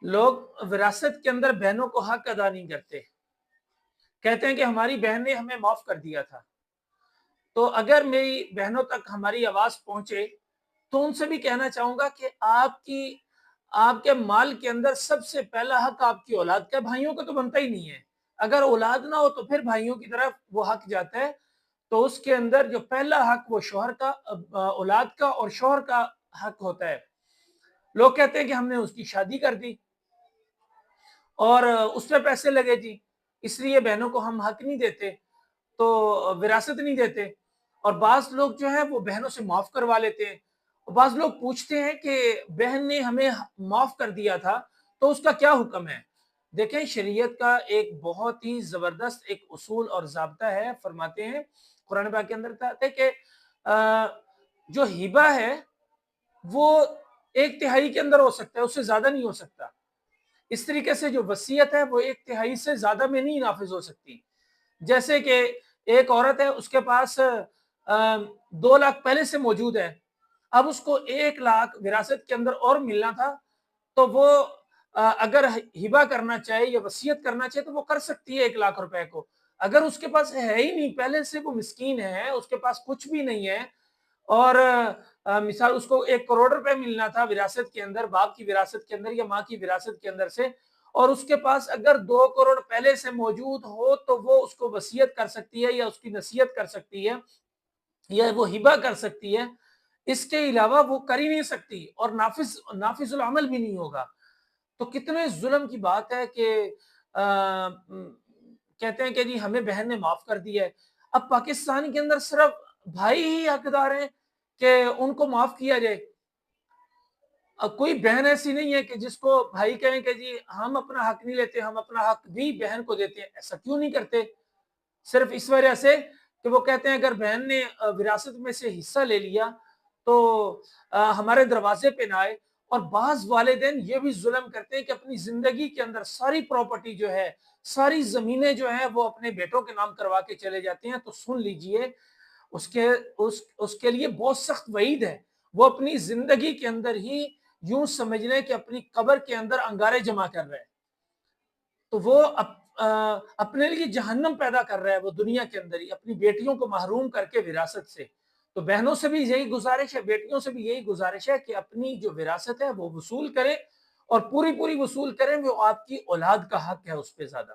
لوگ وراثت کے اندر بہنوں کو حق ادا نہیں کرتے، کہتے ہیں کہ ہماری بہن نے ہمیں معاف کر دیا تھا۔ تو اگر میری بہنوں تک ہماری آواز پہنچے تو ان سے بھی کہنا چاہوں گا کہ آپ کے مال کے اندر سب سے پہلا حق آپ کی اولاد کا، بھائیوں کا تو بنتا ہی نہیں ہے۔ اگر اولاد نہ ہو تو پھر بھائیوں کی طرف وہ حق جاتا ہے، تو اس کے اندر جو پہلا حق وہ شوہر کا، اولاد کا اور شوہر کا حق ہوتا ہے۔ لوگ کہتے ہیں کہ ہم نے اس کی شادی کر دی اور اس میں پیسے لگے جی، اس لیے بہنوں کو ہم حق نہیں دیتے، تو وراثت نہیں دیتے۔ اور بعض لوگ جو ہیں وہ بہنوں سے معاف کروا لیتے ہیں۔ بعض لوگ پوچھتے ہیں کہ بہن نے ہمیں معاف کر دیا تھا تو اس کا کیا حکم ہے؟ دیکھیں، شریعت کا ایک بہت ہی زبردست ایک اصول اور ضابطہ ہے۔ فرماتے ہیں قرآن پاک کے اندر آتا ہے کہ جو ہبہ ہے وہ 1/3 کے اندر ہو سکتا ہے، اس سے زیادہ نہیں ہو سکتا۔ اس طریقے سے جو وصیت ہے وہ 1/3 سے زیادہ میں نہیں نافذ ہو سکتی۔ جیسے کہ ایک عورت ہے، اس کے پاس 2 لاکھ پہلے سے موجود ہے، اب اس کو 1 لاکھ وراثت کے اندر اور ملنا تھا، تو وہ اگر ہبہ کرنا چاہے یا وصیت کرنا چاہے تو وہ کر سکتی ہے 1 لاکھ روپے کو۔ اگر اس کے پاس ہے ہی نہیں، پہلے سے وہ مسکین ہے، اس کے پاس کچھ بھی نہیں ہے، اور مثال اس کو 1 کروڑ روپے ملنا تھا وراثت کے اندر، باپ کی وراثت کے اندر یا ماں کی وراثت کے اندر سے، اور اس کے پاس اگر 2 کروڑ پہلے سے موجود ہو تو وہ اس کو وصیت کر سکتی ہے یا اس کی نصیحت کر سکتی ہے یا وہ ہبہ کر سکتی ہے۔ اس کے علاوہ وہ کر ہی نہیں سکتی، اور نافذ العمل بھی نہیں ہوگا۔ تو کتنے ظلم کی بات ہے کہ کہتے ہیں کہ جی ہمیں بہن نے معاف کر دیا ہے۔ اب پاکستان کے اندر صرف بھائی ہی حقدار ہیں کہ ان کو معاف کیا جائے۔ کوئی بہن ایسی نہیں ہے کہ جس کو بھائی کہیں کہ جی ہم اپنا حق نہیں لیتے، ہم اپنا حق بھی بہن کو دیتے ہیں۔ ایسا کیوں نہیں کرتے؟ صرف اس وجہ سے کہ وہ کہتے ہیں اگر بہن نے وراثت میں سے حصہ لے لیا تو ہمارے دروازے پہ نہ آئے۔ اور بعض والدین یہ بھی ظلم کرتے ہیں کہ اپنی زندگی کے اندر ساری پراپرٹی جو ہے، ساری زمینیں جو ہیں وہ اپنے بیٹوں کے نام کروا کے چلے جاتے ہیں۔ تو سن لیجئے، اس کے لیے بہت سخت وعید ہے۔ وہ اپنی زندگی کے اندر ہی یوں سمجھ لیں کہ اپنی قبر کے اندر انگارے جمع کر رہے ہیں، تو وہ اپنے لیے جہنم پیدا کر رہا ہے، وہ دنیا کے اندر ہی اپنی بیٹیوں کو محروم کر کے وراثت سے۔ تو بہنوں سے بھی یہی گزارش ہے، بیٹیوں سے بھی یہی گزارش ہے کہ اپنی جو وراثت ہے وہ وصول کریں، اور پوری پوری وصول کریں، وہ آپ کی اولاد کا حق ہے اس پہ زیادہ۔